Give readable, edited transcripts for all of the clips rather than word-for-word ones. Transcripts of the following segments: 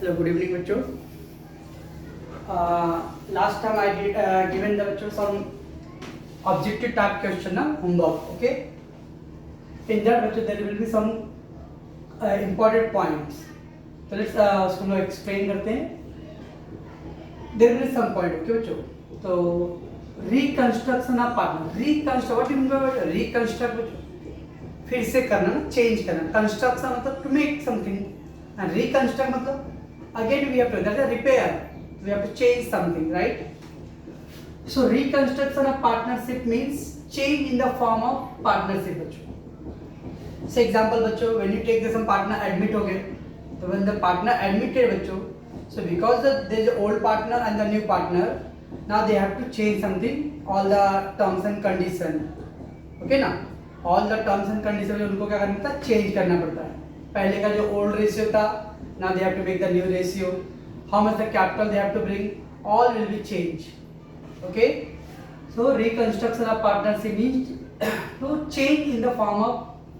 Hello, good evening, बच्चों. Last time I did given the बच्चों some objective type question ना homework. Okay. In that बच्चों there will be some important points. So let's उसको लोग explain करते हैं. There will be some point. Okay बच्चों. तो reconstruction of partner. Reconstruct. What do you mean by reconstruct बच्चों? फिर से करना ना, चेंज करना. कंस्ट्रक्शन मतलब to make something and reconstruct मतलब again we have to that is repair, we have to change something, right? So reconstruction of partnership means change in the form of partnership बच्चों. से example बच्चों, when you take some partner admit हो गए, तो when the partner admitted बच्चों, so because there is old partner and the new partner, now they have to change something, all the terms and condition. Okay ना, all the terms and condition उनको क्या करना पड़ता है, change करना पड़ता है. पहले का जो ओल्ड रेशियो था, now they have to make the new ratio. How much the capital they have to bring, all will be change. Okay, so reconstruction of partnership means to change in the form of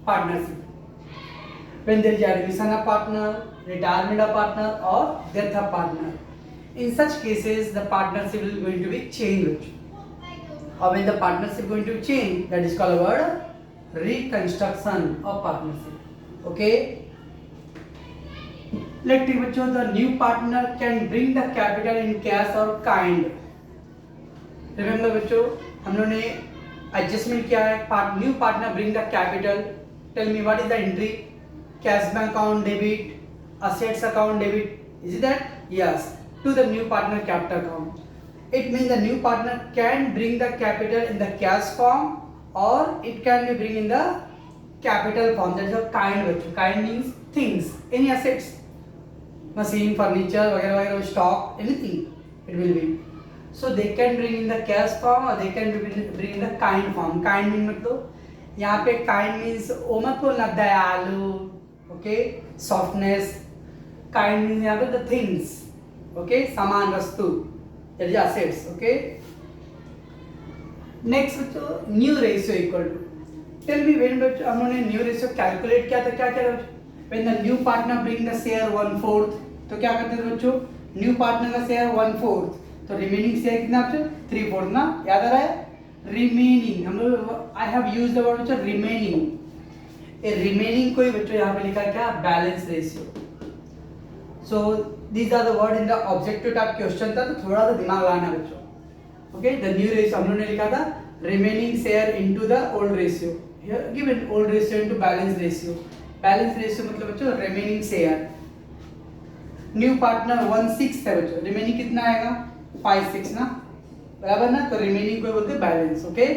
partnership when there is admission of partner, retirement of partner और death of partner. In such cases the partnership is going to be changed. Or when the partnership going to change, that is called a word reconstruction of partnership. Okay, let's take bachcho, the new partner can bring the capital in cash or kind. Remember bachcho, हम लोगों ने adjustment किया है. New partner bring the capital. Tell me what is the entry? Cash bank account debit, assets account debit. Is it that? Yes. To the new partner capital account. It means the new partner can bring the capital in the cash form or it can be bring in the capital form. That is a kind. Kind means things, any assets, machine, furniture, वगैरह वगैरह, stock, anything it will be. So they can bring in the cash form or they can bring in the kind form. Kind means मतलब यहाँ पे kind means वो मत बोलना दयालु, okay, softness. Kind means यहाँ पे the things. Okay, सामान वस्तु, that is assets. Okay, next बच्चों, new ratio equal to. Tell me when बच्चों हम लोगों ने new ratio calculate किया था, क्या क्या था? When the new partner bring the share 1/4, तो क्या करते थे बच्चों? New partner का share 1/4, तो remaining share कितना बच्चों? 3/4 ना, याद आ रहा है? Remaining, हम लोग I have used the word बच्चों remaining. ये remaining को ही बच्चों यहाँ पे लिखा क्या? Balance ratio. So these are the word in the objective type question था, तो थोड़ा सा दिमाग लगाना बच्चों. Okay, the new ratio हम लोगों ने लिखा था remaining share into the old ratio. Here given old ratio into balance ratio. Balance ratio मतलब बच्चों remaining share. New partner 1/6 है बच्चों, remaining कितना आएगा? 5/6 ना, बराबर ना, तो remaining को बोलते हैं balance. Okay.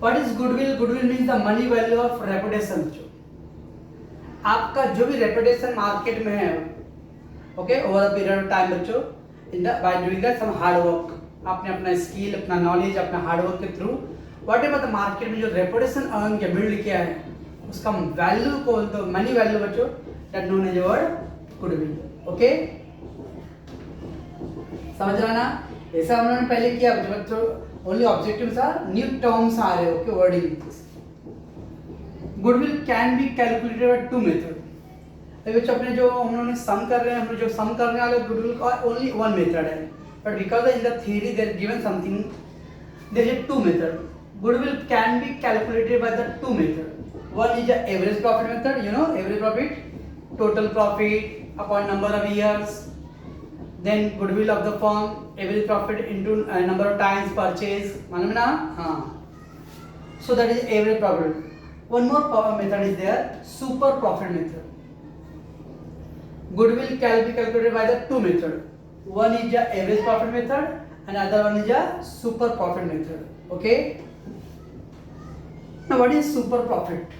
What is goodwill? Goodwill means the money value of reputation. आपका जो भी रेपुटेशन मार्केट में है, okay, over a period of time बच्चों, in the by doing that some hard work, आपने अपना स्किल, अपना नॉलेज, अपना हार्ड वर्क के through whatever the market में जो रेपुटेशन अर्न किया, बिल्ड किया है, उसका वैल्यू को तो मनी वैल्यू बच्चों, that known as word goodwill. Okay, समझ रहा ना? ऐसा हम लोगों ने पहले किया बच्चों. Only objectives are new terms आ रहे. Okay, wording. Goodwill can be calculated by two methods. बच्चों अपने जो हम लोग सम कर रहे हैं, हम लोग जो सम करने वाले गुडविल का ओनली वन मेथड है, but because in the theory there given something, there is two method. Goodwill can be calculated by the two method. One is the average profit method. You know average profit, total profit upon number of years. Then goodwill of the firm, average profit into number of times purchase. मालूम है ना? हाँ. So that is average profit. One more method is there, super profit method. Goodwill can be calculated by the two method. One is the average profit method and other one is the super profit method. Okay. Now what is super profit?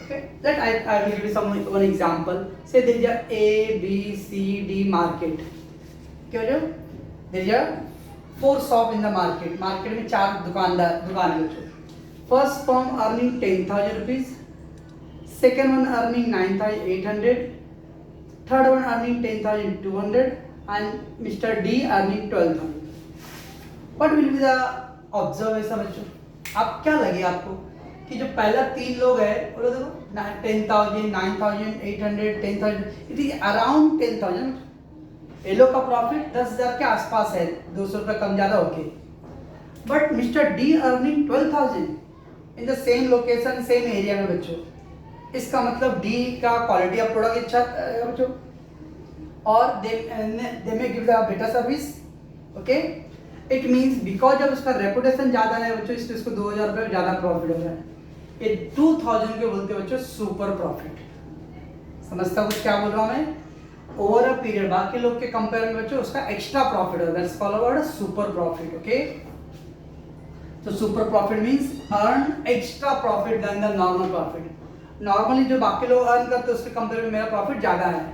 Okay. Let I will give you one example. Say there is a A, B, C, D market. क्या जो? There is a 4 shop in the market. Market में 4 दुकान है. First firm earning 10,000 rupees, second one earning 9,800, third one earning 10,200, and Mr. D earning 12,000. What will be the observation बच्चों? आप क्या लगे आपको कि जो पहला 3 लोग है वो लोग देखो 10,000, 9,800, 10,000, इट इज अराउंड 10,000। ये लोग का प्रॉफिट 10,000 के आसपास है, 200 रुपये कम ज़्यादा okay. But mister D earning 12,000 in the same location, same area में बच्चों। इसका मतलब डी का क्वालिटी ऑफ प्रोडक्ट अच्छा है बच्चों, और दे में give the better service, okay. It means because जब उसका रेपुटेशन ज़्यादा है बच्चों, इसलिए इसको 2,000 रुपये ज़्यादा प्रॉफिट हो रहा है। ये 2,000 के बोलते बच्चों सुपर प्रॉफिट। समझता कुछ क्या बोल रहा हूँ मैं? ओवर अ पीरियड बाकी लोग के कंपेयर में बच्चों उसका एक्स्ट्रा प्रॉफिट होगा, that's called super profit, okay. तो super profit means earn extra profit than the normal profit. Normally जो बाकी लोग अर्न करते हैं उसके कंपेयर में मेरा प्रॉफिट ज़्यादा है,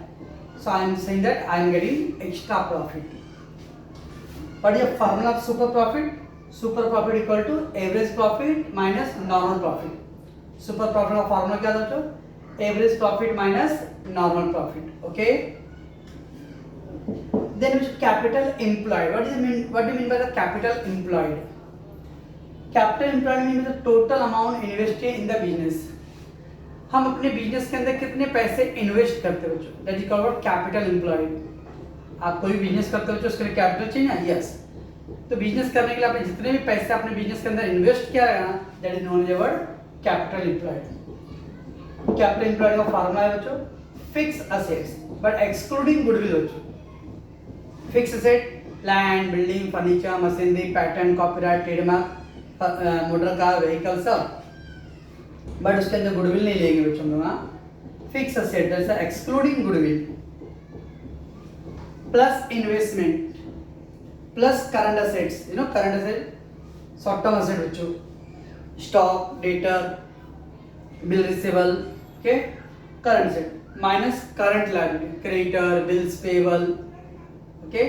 so I am saying that I am getting extra profit. What is the formula of super profit? Super profit equal to average profit minus normal profit. Super profit का formula क्या था बच्चों? Average profit minus normal profit. Okay. Then which capital employed? What do you mean by the capital employed? Capital employed means the total amount invested in the business. हम अपने business के अंदर कितने पैसे इन्वेस्ट करते हैं बच्चों, that is called capital employed. आप कोई बिजनेस करते हो तो उसके लिए कैपिटल चाहिए ना, यस। तो बिजनेस करने के लिए आपने जितने भी पैसे अपने बिजनेस के अंदर इन्वेस्ट किया है ना, that is known as word capital employed. Capital employed का फार्मूला है बच्चों fix assets but excluding goodwill बच्चों। Fix asset land, building, furniture, machinery, pattern, copyright, trademark, motor car, vehicle सब, बट उसके अंदर गुडविल नहीं लेंगे बच्चों लोग। Fix asset that's excluding goodwill plus investment plus current assets, you know current asset short term asset बच्चों, stock, debtor, bill receivable, okay. Current asset minus current liability, creditor, bills payable, okay.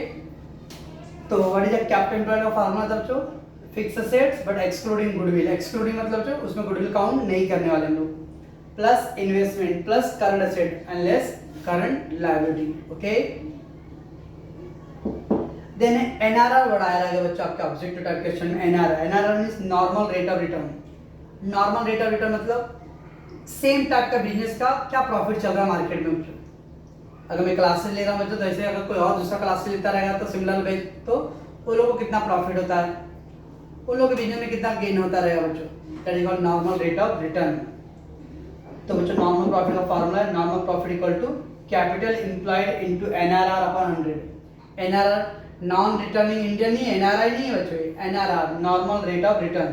तो what is the capital employed का formula था बच्चों? Fix assets but excluding goodwill. Excluding मतलब जो उसमें goodwill count नहीं करने वाले हम लोग, plus investment plus current asset and less current liability, okay. Then NRR word आया रहेगा बच्चों आपके ऑब्जेक्टिव टाइप क्वेश्चन में। NRR means normal rate of return. Normal rate of return मतलब सेम टाइप का बिजनेस का क्या प्रॉफिट चल रहा है मार्केट में बच्चों। अगर मैं क्लासेस ले रहा हूँ बच्चों तो ऐसे अगर कोई और दूसरा क्लास लेता रहेगा तो सिमिलर बेच, तो उन लोगों को कितना प्रॉफिट होता है, उन लोगों के बिजनेस में कितना गेन होता रहेगा बच्चों, that is called normal rate of return. तो बच्चों नॉर्मल प्रॉफिट का फार्मूला है normal profit equal to capital employed into NRR upon 100। NRR non returning Indian नहीं, एनआरआई नहीं है बच्चों, NRR normal rate of return,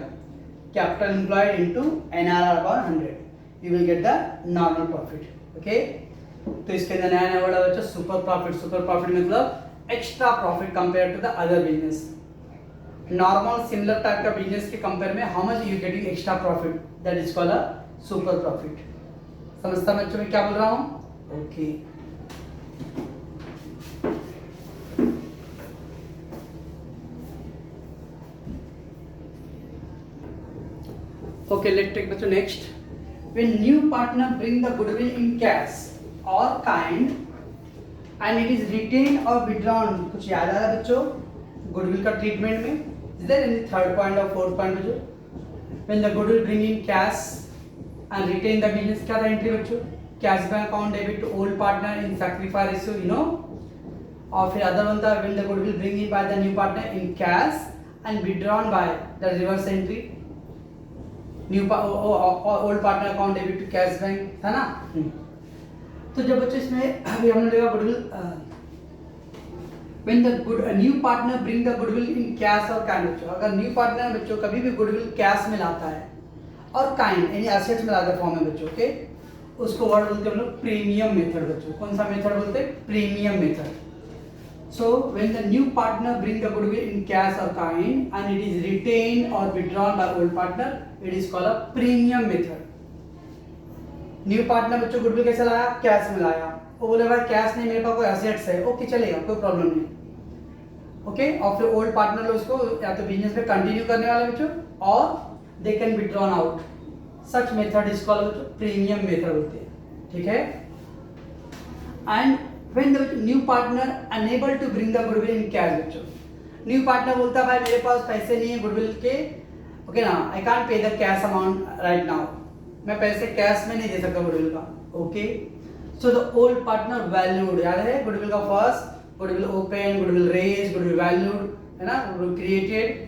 capital employed into NRR upon 100, you will get the normal profit, okay. तो इसके अंदर नया नया word है बच्चों सुपर प्रॉफिट। सुपर प्रॉफिट मतलब extra profit compare to the other business. Normal similar type का business के कंपेयर में how much you getting extra profit, that is called a super profit. समझता बच्चों मैं क्या बोल रहा हूँ? Okay. Okay, let's take bachcho next. When new partner bring the goodwill in cash or kind and it is retained or withdrawn, कुछ याद आ रहा है बच्चों goodwill का treatment में? Is there any third point or fourth point बच्चों? When the goodwill bring in cash and retain the business, क्या था entry बच्चों? Cash bank account debit to old partner in sacrifice ratio, you know? और फिर other one था when the goodwill bring in by the new partner in cash and withdrawn by the reverse entry. New old partner account debit to cash bank था ना। तो जब बच्चों इसमें अभी हमने देखा goodwill when the new partner bring the goodwill in cash और काइंड बच्चों, अगर न्यू पार्टनर बच्चों कभी भी गुडविल कैश में लाता है और काइंड यानी एसेट्स में लाता है फॉर्म में बच्चों, ओके, उसको वर्ड बोलते हैं हम लोग प्रीमियम मेथड बच्चों। कौन सा मेथड बोलते हैं? Premium method. So when the new partner bring the goodwill in cash or kind and it is retained or withdrawn by old partner, it is called a premium method. New partner बच्चों goodwill कैसे लाया? Cash में लाया। वो बोले भाई cash नहीं, मेरे पास कोई एसेट्स है, ओके चलेगा, कोई प्रॉब्लम नहीं, ओके। और फिर ओल्ड पार्टनर उसको या तो बिजनेस में कंटिन्यू करने वाले बच्चों और they can withdrawn out, such method is called बच्चों प्रीमियम मेथड होते हैं, ठीक है। And when the new partner unable to bring the goodwill in cash बच्चों, न्यू पार्टनर बोलता है भाई मेरे पास पैसे नहीं है गुडविल के ओके ना, I can't pay the cash amount right now, मैं पैसे कैश में नहीं दे सकता गुडविल का, okay. So the old partner valued, याद है गुडविल का first, goodwill open, goodwill raise, goodwill valued, है ना, goodwill created.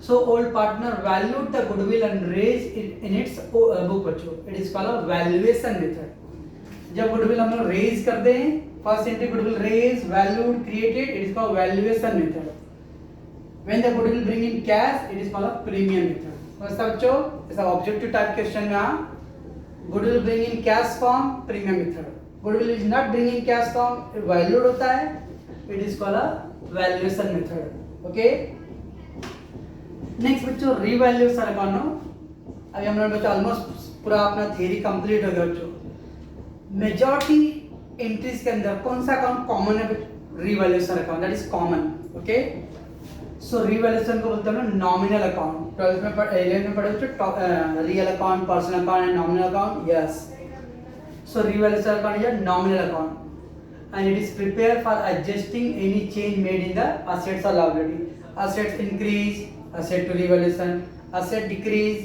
So old partner valued the goodwill and raised it in its book बच्चों, it is called a valuation method। जब goodwill हम लोग raise करते हैं, first entry goodwill raised, valued, created, it is called valuation method। When the goodwill bring in cash, it is called a premium method। समझता बच्चों, ऐसा objective type question में goodwill bring in cash form, premium method। goodwill is not bring in cash form, valued होता है, it is called a valuation method, okay। Next बच्चों revaluation account, अभी हम लोग बच्चों ऑलमोस्ट पूरा अपना थ्योरी कंप्लीट हो गया बच्चों। मेजॉरिटी एंट्रीज के अंदर कौन सा अकाउंट कॉमन है? Revaluation account, that is common, okay. So revaluation को बोलते हैं नॉमिनल अकाउंट। 12th में 11th में पढ़े बच्चों, real account, personal account and nominal account, yes. So revaluation account is a nominal account and it is prepared for adjusting any change made in the assets or liability। assets increase, asset to revaluation, asset decrease,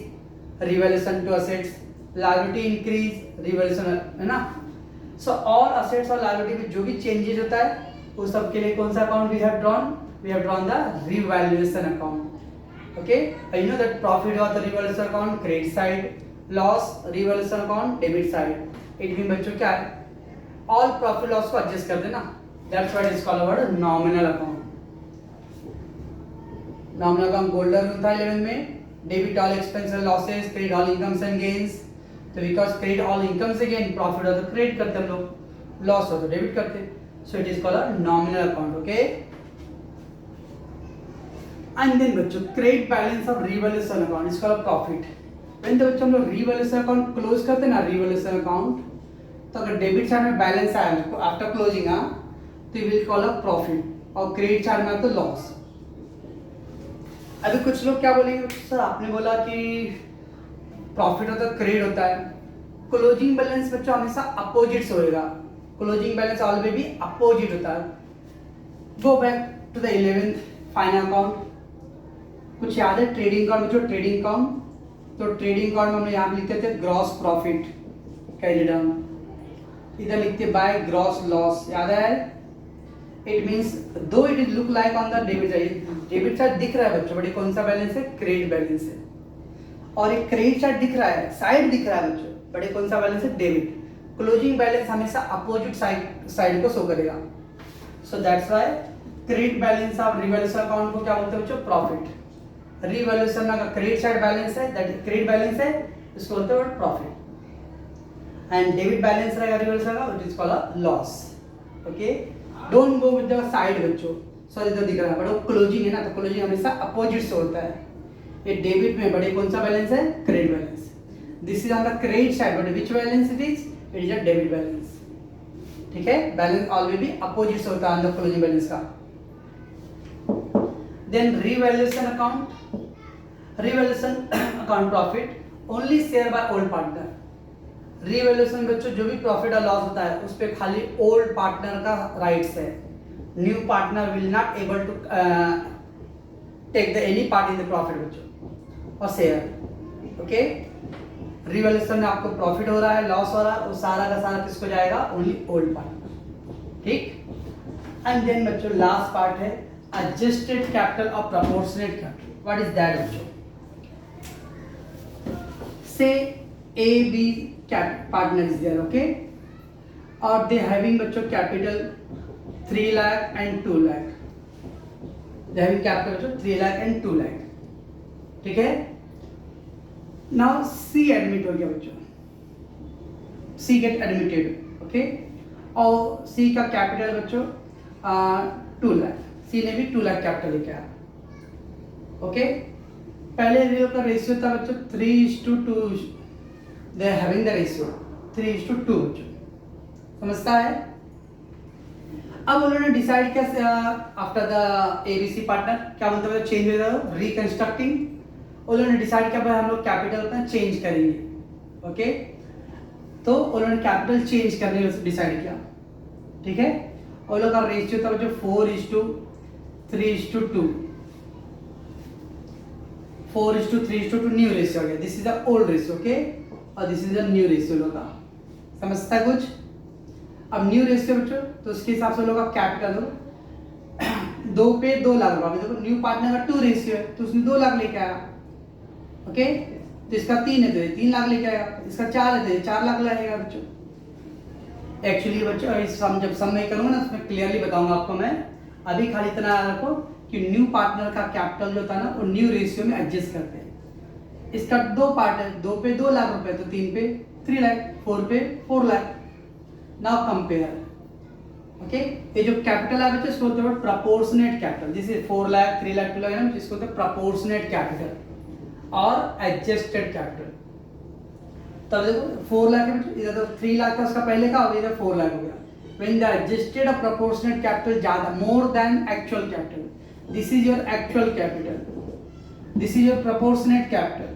revaluation to assets, liability increase, revaluation, है ना। so all assets और liability में जो भी changes होता है उस सब के लिए कौन सा account we have drawn? we have drawn the revaluation account, okay। you know that profit or the revaluation account credit side, loss revaluation account debit side। it means बच्चों क्या है, all profit loss को adjust कर देना, that's why it is called our nominal account। Nominal account golden rule था 11 में, debit all expense and losses, credit all incomes and gains. तो because credit all incomes again, profit हो तो credit करते हम लोग, लॉस हो तो डेबिट करते, so it is called a nominal account, okay. And then बच्चों credit balance of revaluation account is called profit. When तो बच्चों हम लोग रिवैल्यूएशन अकाउंट क्लोज करते हैं ना, रिवैल्यूएशन अकाउंट, तो अगर डेबिट साइड में बैलेंस आया आफ्टर क्लोजिंग तो विल कॉल अ प्रॉफिट, और क्रेडिट साइड में तो लॉस। अभी कुछ लोग क्या बोलेंगे, सर आपने बोला कि प्रॉफिट होता है क्रेडिट होता है, क्लोजिंग बैलेंस बच्चों हमेशा अपोजिट से होएगा, क्लोजिंग बैलेंस ऑलवेज भी अपोजिट होता है। Go back to the 11th final account, कुछ याद है ट्रेडिंग अकाउंट बच्चों, ट्रेडिंग अकाउंट, तो ट्रेडिंग अकाउंट में हम यहाँ लिखते थे ग्रॉस प्रॉफिट कैरी डाउन, इधर लिखते बाय ग्रॉस लॉस, याद है। इट मींस दो it is look like on the debit side, debit side दिख रहा है बच्चों, बट कौन सा बैलेंस है? क्रेडिट बैलेंस है। और एक क्रेडिट साइड दिख रहा है, साइड दिख रहा है बच्चों, बट कौन सा बैलेंस है? डेबिट। क्लोजिंग बैलेंस हमेशा अपोजिट साइड को शो करेगा, so that's why credit balance of revaluation account को क्या बोलते हैं बच्चों? प्रॉफिट। रिवैल्यूएशन का क्रेडिट साइड बैलेंस है, दैट क्रेडिट बैलेंस है, इसको बोलते हैं प्रॉफिट। एंड डेबिट बैलेंस रहेगा रिवैल्यूएशन का, which is called a loss, okay. Don't go with the side बच्चों, सॉरी इधर दिख रहा है, बट वो क्लोजिंग है ना, तो क्लोजिंग हमेशा अपोजिट से होता है। ये डेबिट में बड़े कौन सा बैलेंस है? Credit balance. This is on the credit side, but which balance it is a debit balance, ठीक है। बैलेंस ऑलवेज भी अपोजिट से होता है ऑन द क्लोजिंग बैलेंस का। Then revaluation account, revaluation account profit only share by old partner. Revaluation बच्चों जो भी प्रॉफिट और लॉस होता है उस पे खाली ओल्ड पार्टनर का राइट्स है, new partner will not able to take the any part in the profit बच्चों और शेयर, ओके। रिवैल्यूएशन में आपको प्रॉफिट हो रहा है, लॉस हो रहा है, वो सारा का सारा किसको जाएगा? ओनली ओल्ड पार्टनर, ठीक। एंड देन बच्चों लास्ट पार्ट है एडजस्टेड कैपिटल और proportionate capital. What is that बच्चों? से A, B partner is there, okay, or they having बच्चों capital 3 lakh and 2 lakh, they having capital बच्चों 3 lakh and 2 lakh, ठीक है। now C admit हो गया बच्चों, C get admitted, okay, और C का कैपिटल बच्चों 2 lakh, C ने भी 2 lakh कैपिटल लेके आया, ओके। पहले रेशियो का रेशियो था बच्चों 3:2, they are having the ratio 3:2 समझता है। अब उन्होंने डिसाइड किया आफ्टर द एबीसी पार्टनर, क्या मतलब है? चेंज हो रिकंस्ट्रक्टिंग। उन्होंने डिसाइड किया भाई हम लोग कैपिटल अपना चेंज करेंगे, ओके। तो उन्होंने कैपिटल चेंज करने का डिसाइड किया, ठीक है। और लोग का रेशियो था जो 4:3:2, 4:3:2 न्यू रेशियो हो गया, this is the old ratio, okay, और this is the new ratio लोग का, समझता है कुछ। अब न्यू रेशियो बच्चों, तो उसके हिसाब से लोग का कैपिटल हो 2 पे 2 लाख रुपए, अभी देखो न्यू पार्टनर का 2 रेशियो है तो उसने 2 लाख लेके आया, ओके, तो इसका 3 है तो ये 3 लाख लेके आएगा, इसका 4 है तो ये 4 लाख लगेगा बच्चों। एक्चुअली बच्चों इस सम जब सम में करूँगा ना उसमें क्लियरली बताऊंगा आपको मैं, अभी खाली इतना याद रखो कि न्यू पार्टनर का कैपिटल जो था ना वो न्यू रेशियो में एडजस्ट करते हैं। इसका 2 पार्ट है, 2 पे 2 लाख रुपए तो 3 पे 3 लाख, 4 पे 4 लाख। नाउ कंपेयर, ओके, ये जो कैपिटल है बच्चों इसको बोलते हैं प्रोपोर्शनेट कैपिटल, जैसे 4 लाख 3 लाख 2 लाख है ना, जिसको बोलते हैं प्रोपोर्शनेट कैपिटल और एडजस्टेड कैपिटल। तब देखो 4 लाख है बच्चों, इधर तो 3 लाख था उसका पहले का, और इधर 4 लाख हो गया। When the adjusted or proportionate capital ज्यादा more than actual capital, this is your actual capital, this is your proportionate capital,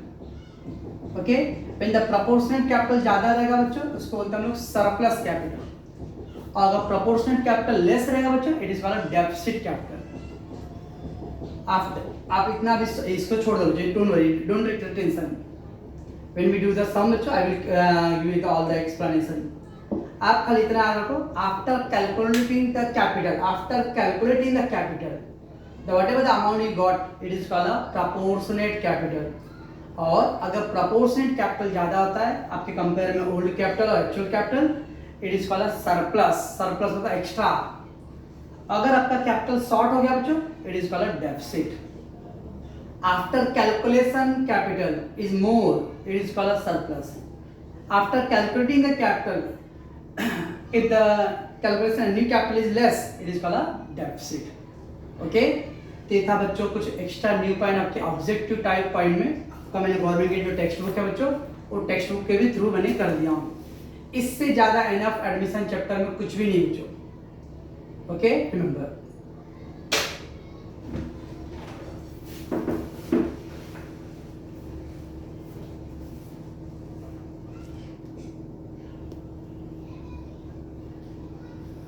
okay, when the proportionate capital ज्यादा रहेगा बच्चों उसको बोलते हैं हम लोग surplus capital, और अगर proportionate capital less रहेगा बच्चों it is called deficit capital। आप इतना भी इसको छोड़ दो, don't worry, don't take tension, when we do the sum बच्चों I will give you all the explanation। आप खाली इतना याद रखो, after calculating the capital, the whatever the amount you got it is called a proportionate capital. और अगर proportionate capital ज्यादा होता है आपके कंपेयर में ओल्ड कैपिटल और actual capital, it is called a surplus, surplus होता है एक्स्ट्रा। अगर आपका कैपिटल शॉर्ट हो गया बच्चों it is called a deficit. After calculation capital is more, it is called a surplus. After calculating the capital if the calculation new capital is less it is called a deficit, okay। तो ये था बच्चों कुछ extra new point आपके objective type point में, आपका मैंने government की जो टेक्स्ट बुक है बच्चों वो टेक्स्ट बुक के भी थ्रू मैंने कर दिया हूँ। इससे ज़्यादा एनफ एडमिशन चैप्टर में कुछ भी नहीं बच्चों, ओके, रिमेंबर।